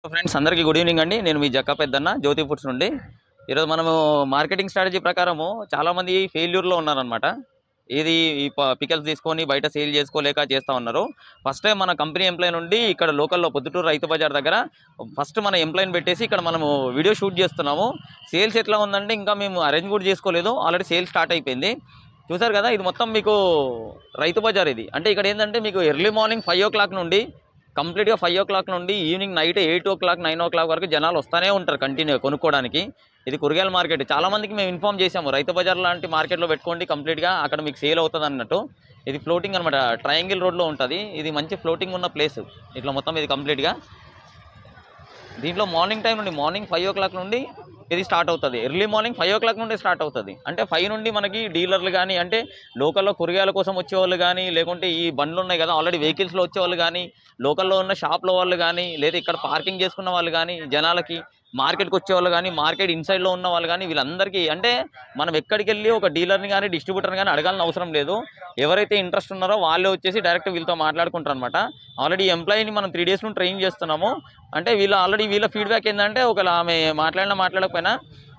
Friends అందరికీ good evening అండి. నేను మీ జక్క పెద్దన్న జ్యోతి ఫుడ్స్ నుండి. ఈరోజు మనము మార్కెటింగ్ స్ట్రాటజీ ప్రకారము చాలామంది ఫెయిల్యూర్లో ఉన్నారనమాట. ఇది ఈ పికల్స్ తీసుకొని బయట సేల్ చేసుకోలేక చేస్తూ ఉన్నారు. ఫస్ట్ టైం మన కంపెనీ ఎంప్లాయ్ నుండి ఇక్కడ లోకల్లో పొద్దుటూరు రైతు బజార్ దగ్గర ఫస్ట్ మన ఎంప్లాయ్ని పెట్టేసి ఇక్కడ మనము వీడియో షూట్ చేస్తున్నాము. సేల్స్ ఎట్లా ఉందంటే ఇంకా మేము అరేంజ్ కూడా చేసుకోలేదు, ఆల్రెడీ సేల్ స్టార్ట్ అయిపోయింది. చూసారు కదా, ఇది మొత్తం మీకు రైతు బజార్. ఇది అంటే ఇక్కడ ఏంటంటే మీకు ఎర్లీ మార్నింగ్ 5 o'clock నుండి కంప్లీట్గా 5 o'clock నుండి ఈవినింగ్ నైట్ 8 o'clock 9 o'clock వరకు జనాలు వస్తూనే ఉంటారు కంటిన్యూ కొనుక్కోవడానికి. ఇది కూరగాయల మార్కెట్. చాలామందికి మేము ఇన్ఫామ్ చేసాము, రైతు బజార్ లాంటి మార్కెట్లో పెట్టుకోండి, కంప్లీట్గా అక్కడ మీకు సేల్ అవుతుంది అన్నట్టు. ఇది ఫ్లోటింగ్ అనమాట, ట్రయాంగిల్ రోడ్లో ఉంటుంది. ఇది మంచి ఫ్లోటింగ్ ఉన్న ప్లేస్. ఇట్లా మొత్తం ఇది కంప్లీట్గా దీంట్లో మార్నింగ్ టైం నుండి మార్నింగ్ 5 o'clock నుండి ఇది స్టార్ట్ అవుతుంది. ఎర్లీ మార్నింగ్ 5 o'clock నుండి స్టార్ట్ అవుతుంది. అంటే 5 నుండి మనకి డీలర్లు కానీ, అంటే లోకల్లో కూరగాయల కోసం వచ్చేవాళ్ళు కానీ, లేకుంటే ఈ బండ్లు ఉన్నాయి కదా ఆల్రెడీ వెహికల్స్లో వచ్చేవాళ్ళు కానీ, లోకల్లో ఉన్న షాప్లో వాళ్ళు కానీ, లేదా ఇక్కడ పార్కింగ్ చేసుకున్న వాళ్ళు కానీ, జనాలకి మార్కెట్కి వచ్చేవాళ్ళు కానీ, మార్కెట్ ఇన్సైడ్లో ఉన్న వాళ్ళు కానీ, వీళ్ళందరికీ అంటే మనం ఎక్కడికి వెళ్ళి ఒక డీలర్ని కానీ డిస్ట్రిబ్యూటర్ని కానీ అడగాలని అవసరం లేదు. ఎవరైతే ఇంట్రెస్ట్ ఉన్నారో వాళ్ళే వచ్చేసి డైరెక్ట్ వీళ్ళతో మాట్లాడుకుంటారు అనమాట. ఆల్రెడీ ఎంప్లాయీని మనం 3 days నుండి ట్రైన్ చేస్తున్నాము. అంటే వీళ్ళ ఫీడ్బ్యాక్ ఏంటంటే, ఒకవేళ ఆమె మాట్లాడకపోయినా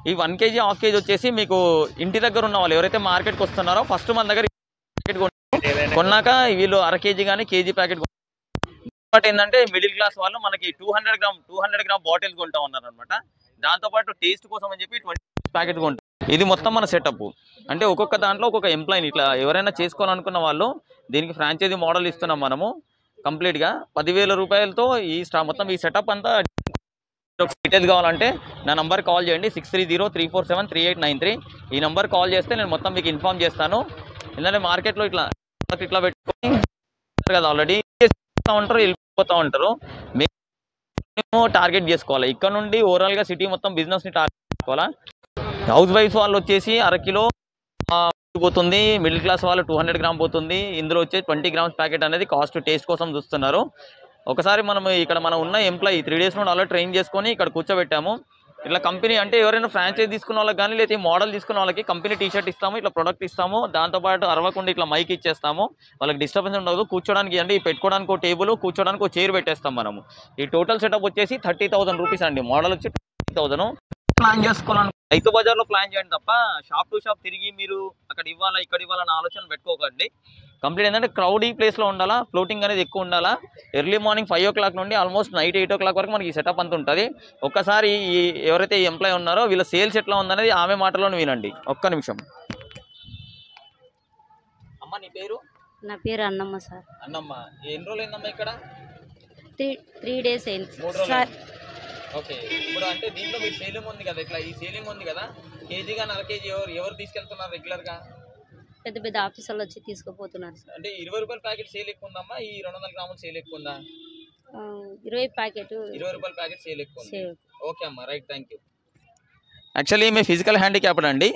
ఈ 1 kg 1/2 kg వచ్చేసి మీకు ఇంటి దగ్గర ఉన్న వాళ్ళు ఎవరైతే మార్కెట్కి వస్తున్నారో ఫస్ట్ మన దగ్గర ప్యాకెట్ కొన్నాక వీళ్ళు 1/2 kg కానీ కేజీ ప్యాకెట్. బట్ ఏంటంటే మిడిల్ క్లాస్ వాళ్ళు మనకి 200 గ్రామ్ బాటిల్స్ కొంటా ఉన్నారు అనమాట. దాంతోపాటు టేస్ట్ కోసం అని చెప్పి 20 ప్యాకెట్ కొంటారు. ఇది మొత్తం మన సెటప్. అంటే ఒక్కొక్క దాంట్లో ఒక్కొక్క ఎంప్లాయీని ఇట్లా ఎవరైనా చేసుకోవాలనుకున్న వాళ్ళు దీనికి ఫ్రాంచైజీ మోడల్ ఇస్తున్నాం మనము. కంప్లీట్గా 10,000 రూపాయలతో ఈ మొత్తం ఈ సెటప్ అంతా. డీటెయిల్స్ కావాలంటే నా నంబర్ కాల్ చేయండి, 6303473893. ఈ నెంబర్ కాల్ చేస్తే నేను మొత్తం మీకు ఇన్ఫామ్ చేస్తాను. ఎందుకంటే మార్కెట్లో ఇట్లా పెట్టుకొని కదా ఆల్రెడీ ఉంటారు, వెళ్ళిపోతూ ఉంటారు. మేము టార్గెట్ చేసుకోవాలి ఇక్కడ నుండి ఓవరాల్గా సిటీ మొత్తం బిజినెస్ని టార్గెట్ చేసుకోవాలా. హౌస్ వైఫ్ వాళ్ళు వచ్చేసి 1/2 kg పోతుంది, మిడిల్ క్లాస్ వాళ్ళు 200 గ్రామ్ పోతుంది. ఇందులో వచ్చేసి 20 grams ప్యాకెట్ అనేది కాస్ట్ టేస్ట్ కోసం చూస్తున్నారు. ఒకసారి మనం ఇక్కడ ఉన్న ఎంప్లాయీ 3 days నుండి అలా ట్రైన్ చేసుకొని ఇక్కడ కూర్చోబెట్టాము. ఇట్లా కంపెనీ అంటే ఎవరైనా ఫ్రాంచైజ్ తీసుకున్న వాళ్ళకి కానీ, లేదా మోడల్ తీసుకున్న వాళ్ళకి కంపెనీ టీషర్ట్ ఇస్తాము, ఇట్లా ప్రొడక్ట్ ఇస్తాము. దాంతోపాటు అరవకుండా ఇట్లా మైక్ ఇచ్చేస్తాము. వాళ్ళకి డిస్టర్బెన్స్ ఉండదు. కూర్చోడానికి అంటే పెట్టుకోవడానికి ఒక టేబుల్, కూర్చోడానికి ఒక చైర్ పెట్టేస్తాం మనము. ఈ టోటల్ సెటప్ వచ్చేసి 30,000 రూపీస్ అండి. మోడల్ వచ్చి 20,000. ప్లాన్ చేసుకోవాలని రైతు బజార్లో ప్లాన్ చేయండి తప్ప షాప్ టు షాప్ తిరిగి మీరు అక్కడ ఇవ్వాలా ఇక్కడ ఇవ్వాలన్న ఆలోచన పెట్టుకోకండి. కంప్లీట్ ఏంటంటే క్రౌడీ ప్లేస్లో ఉండాలా, ఫ్లోటింగ్ అనేది ఎక్కువ ఉండాలా. ఎర్లీ మార్నింగ్ 5 o'clock నుండి ఆల్మోస్ట్ నైట్ 8 o'clock వరకు మనకి ఈ సెటప్ అంతా ఉంటుంది. ఒక్కసారి ఎవరైతే ఈ ఎంప్లాయ్ ఉన్నారో వీళ్ళ సేల్స్ ఎట్లా ఉందనేది ఆమె మాటలోనే వినండి. ఒక్క నిమిషం. అమ్మ నీ పేరు? నా పేరు అన్నమ్మ సార్. అన్నమ్మ, ఎన్ని రోజులు అయిందమ్మా ఇక్కడ? 3 days అయింది 3 రోజులు సార్. ఓకే, ఇప్పుడు అంటే దీంట్లో మీరు సేలింగ్ ఉంది కదా, ఇట్లా ఈ సేలింగ్ ఉంది కదా, కేజీ కానీ 1/2 kg ఎవరు తీసుకెళ్తున్నారు రెగ్యులర్గా? పెద్ద పెద్ద ఆఫీసర్లు వచ్చి తీసుకుపోతున్నారు సార్. అంటే 20 రూపాయల ప్యాకెట్ సేల్ ఎక్కువ ఉందమ్మా, ఈ 200 గ్రాముల సేల్ ఎక్కువ ఉందా? 20 ప్యాకెట్ 20 రూపాయల ప్యాకెట్ సేల్ ఎక్కువ ఉంది. సేవ్. ఓకే అమ్మా, right, thank you. Actually me physical handicapped అండి.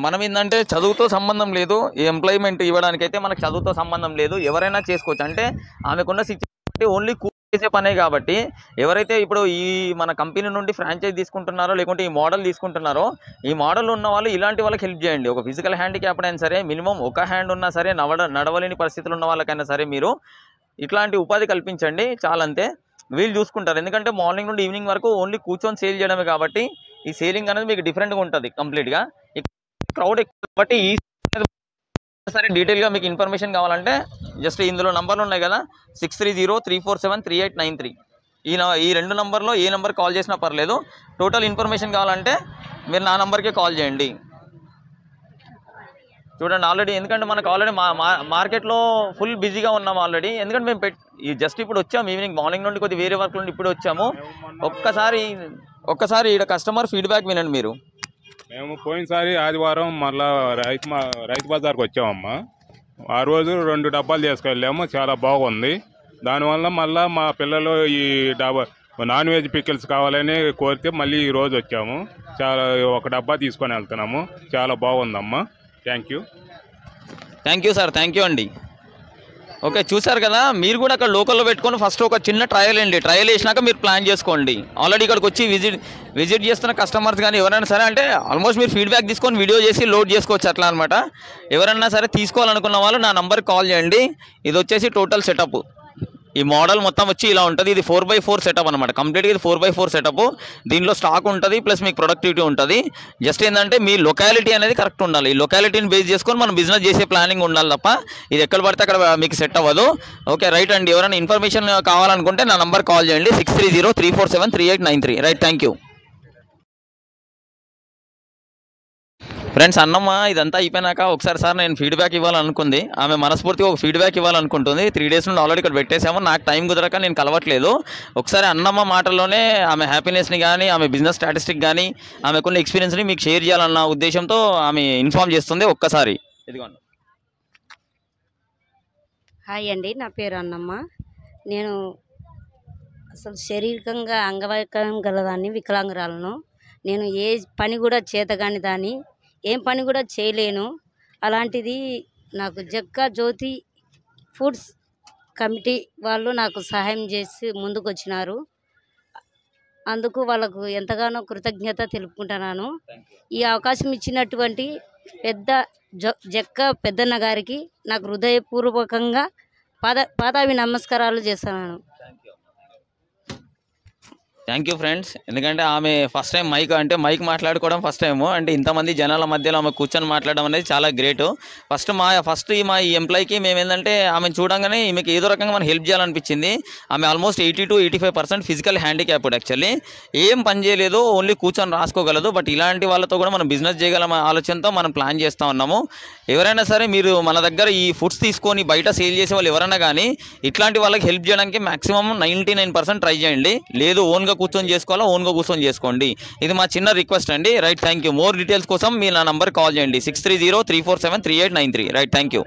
మనం ఏంటంటే చదువుతో సంబంధం లేదు, ఎంప్లాయ్మెంట్ ఇవ్వడానికైతే మనకు చదువుతో సంబంధం లేదు, ఎవరైనా చేసుకోవచ్చు. అంటే ఆమెకున్న సిచ్యువేషన్ ఓన్లీ చేసే పనే కాబట్టి ఎవరైతే ఇప్పుడు ఈ మన కంపెనీ నుండి ఫ్రాంచైజ్ తీసుకుంటున్నారో, లేకుంటే ఈ మోడల్ తీసుకుంటున్నారో, ఈ మోడల్ ఉన్న వాళ్ళు ఇలాంటి వాళ్ళకి హెల్ప్ చేయండి. ఒక ఫిజికల్ హ్యాండిక్యాప్డ్ అయినా సరే, మినిమం ఒక హ్యాండ్ ఉన్నా సరే, నడవలేని పరిస్థితులు ఉన్న వాళ్ళకైనా సరే మీరు ఇట్లాంటి ఉపాధి కల్పించండి, చాలంతే. వీళ్ళు చూసుకుంటారు. ఎందుకంటే మార్నింగ్ నుండి ఈవినింగ్ వరకు ఓన్లీ కూర్చొని సేల్ చేయడమే కాబట్టి ఈ సేలింగ్ అనేది మీకు డిఫరెంట్గా ఉంటుంది కంప్లీట్గా. క్రౌడ్ ఎక్కువ కాబట్టి ఈ సరే డీటెయిల్గా మీకు ఇన్ఫర్మేషన్ కావాలంటే జస్ట్ ఇందులో నంబర్లు ఉన్నాయి కదా, 6303473893. ఈ 2 నంబర్లో ఏ నెంబర్ కాల్ చేసినా పర్లేదు. టోటల్ ఇన్ఫర్మేషన్ కావాలంటే మీరు నా నెంబర్కే కాల్ చేయండి. చూడండి ఆల్రెడీ, ఎందుకంటే మనకు ఆల్రెడీ మార్కెట్లో ఫుల్ బిజీగా ఉన్నాము ఆల్రెడీ. ఎందుకంటే మేము జస్ట్ ఇప్పుడు వచ్చాము, ఈవినింగ్ మార్నింగ్ నుండి కొద్దిగా వేరే వర్క్ నుండి ఇప్పుడు వచ్చాము. ఒక్కసారి ఇక్కడ కస్టమర్ ఫీడ్బ్యాక్ వినండి మీరు. మేము పోయినసారి ఆదివారం మళ్ళీ రైతు బజార్కి వచ్చామమ్మా. ఆ రోజు 2 డబ్బాలు తీసుకెళ్ళాము, చాలా బాగుంది. దానివల్ల మళ్ళీ మా పిల్లలు ఈ నాన్ వెజ్ పికిల్స్ కావాలని కోరితే మళ్ళీ ఈ రోజు వచ్చాము. చాలా 1 డబ్బా తీసుకొని వెళ్తున్నాము. చాలా బాగుందమ్మా. Thank you sir, thank you అండి. ఓకే, చూసారు కదా, మీరు కూడా అక్కడ లోకల్లో పెట్టుకొని ఫస్ట్ ఒక చిన్న ట్రయల్ అండి. ట్రయల్ వేసినాక మీరు ప్లాన్ చేసుకోండి. ఆల్రెడీ ఇక్కడికి వచ్చి విజిట్ చేస్తున్న కస్టమర్స్ కానీ ఎవరైనా సరే, అంటే ఆల్మోస్ట్ మీరు ఫీడ్బ్యాక్ తీసుకొని వీడియో చేసి లోడ్ చేసుకోవచ్చు అట్లా అనమాట. ఎవరైనా సరే తీసుకోవాలనుకున్న వాళ్ళు నా నంబర్కి కాల్ చేయండి. ఇది వచ్చేసి టోటల్ సెటప్. ఈ మోడల్ మొత్తం వచ్చి ఇలా ఉంటుంది. ఇది 4x4 సెటప్ అనమాట. కంప్లీట్గా ఇది 4x4 సెటప్. దీనిలో స్టాక్ ఉంటుంది, ప్లస్ మీకు ప్రొడక్టివిటీ ఉంటుంది. జస్ట్ ఏంటంటే మీ లొకాలిటీ అనేది కరెక్ట్ ఉండాలి. ఈ లొకాలిటీని బేస్ చేసుకొని మనం బిజినెస్ చేసే ప్లానింగ్ ఉండాలి తప్ప ఇది ఎక్కడ పడితే అక్కడ మీకు సెట్ అవ్వదు. ఓకే రైట్ అండి. ఎవరైనా ఇన్ఫర్మేషన్ కావాలనుకుంటే నా నంబర్ కాల్ చేయండి 6303473893. Right, thank you friends. Annamma ఇదంతా అయిపోయినాక ఒకసారి సార్ నేను ఫీడ్బ్యాక్ ఇవ్వాలనుకుంది. ఆమె మనస్ఫూర్తిగా ఒక ఫీడ్బ్యాక్ ఇవ్వాలనుకుంటుంది. 3 days నుండి ఆల్రెడీ ఇక్కడ పెట్టేసాము. నాకు టైం కుదరక నేను కలవట్లేదు. ఒకసారి అన్నమ్మ మాటల్లోనే ఆమె హ్యాపీనెస్ని కానీ ఆమె బిజినెస్ స్టాటిస్టిక్ కానీ ఆమెకున్న ఎక్స్పీరియన్స్ని మీకు షేర్ చేయాలన్న ఉద్దేశంతో ఆమె ఇన్ఫామ్ చేస్తుంది. ఒక్కసారి ఇదిగోండి. హాయ్ అండి, నా పేరు అన్నమ్మ. నేను అసలు శారీరకంగా అంగవైకల్యం గలదాన్ని, వికలాంగురాలను. నేను ఏ పని కూడా చేతగాని దాన్ని, ఏం పని కూడా చేయలేను. అలాంటిది నాకు జక్క జ్యోతి ఫుడ్స్ కమిటీ వాళ్ళు నాకు సహాయం చేసి ముందుకు వచ్చినారు. అందుకు వాళ్ళకు ఎంతగానో కృతజ్ఞత తెలుపుకుంటున్నాను. ఈ అవకాశం ఇచ్చినటువంటి జక్క పెద్దన్న గారికి నాకు హృదయపూర్వకంగా పాదాభి నమస్కారాలు చేస్తున్నాను. Thank you friends. ఎందుకంటే ఆమె ఫస్ట్ టైం మైక్ మాట్లాడుకోవడం ఫస్ట్ టైము. అంటే ఇంతమంది జనాల మధ్యలో ఆమె కూర్చొని మాట్లాడడం అనేది చాలా గ్రేట్. ఫస్ట్ మా ఈ ఎంప్లాయ్కి మేము ఏంటంటే ఆమెను చూడంగానే ఈమెకి ఏదో రకంగా మనం హెల్ప్ చేయాలనిపించింది. ఆమె almost 80 to 85% physical handicapped. Actually ఏం పని చేయలేదు, ఓన్లీ కూర్చొని రాసుకోగలదు. బట్ ఇలాంటి వాళ్ళతో కూడా మనం బిజినెస్ చేయగలం ఆలోచనతో మనం ప్లాన్ చేస్తూ ఉన్నాము. ఎవరైనా సరే మీరు మన దగ్గర ఈ ఫుడ్స్ తీసుకొని బయట సేల్ చేసే వాళ్ళు ఎవరైనా కానీ ఇట్లాంటి వాళ్ళకి హెల్ప్ చేయడానికి మ్యాక్సిమం 99% ట్రై చేయండి. లేదు ఓన్గా కూర్చొని చేసుకోవాలా, ఓన్గా కూర్చొని చేసుకోండి. ఇది మా చిన్న రిక్వెస్ట్ అండి. Right, thank you. More details కోసం మీ నా నంబర్ కాల్ చేయండి 6303473893. Right, thank you.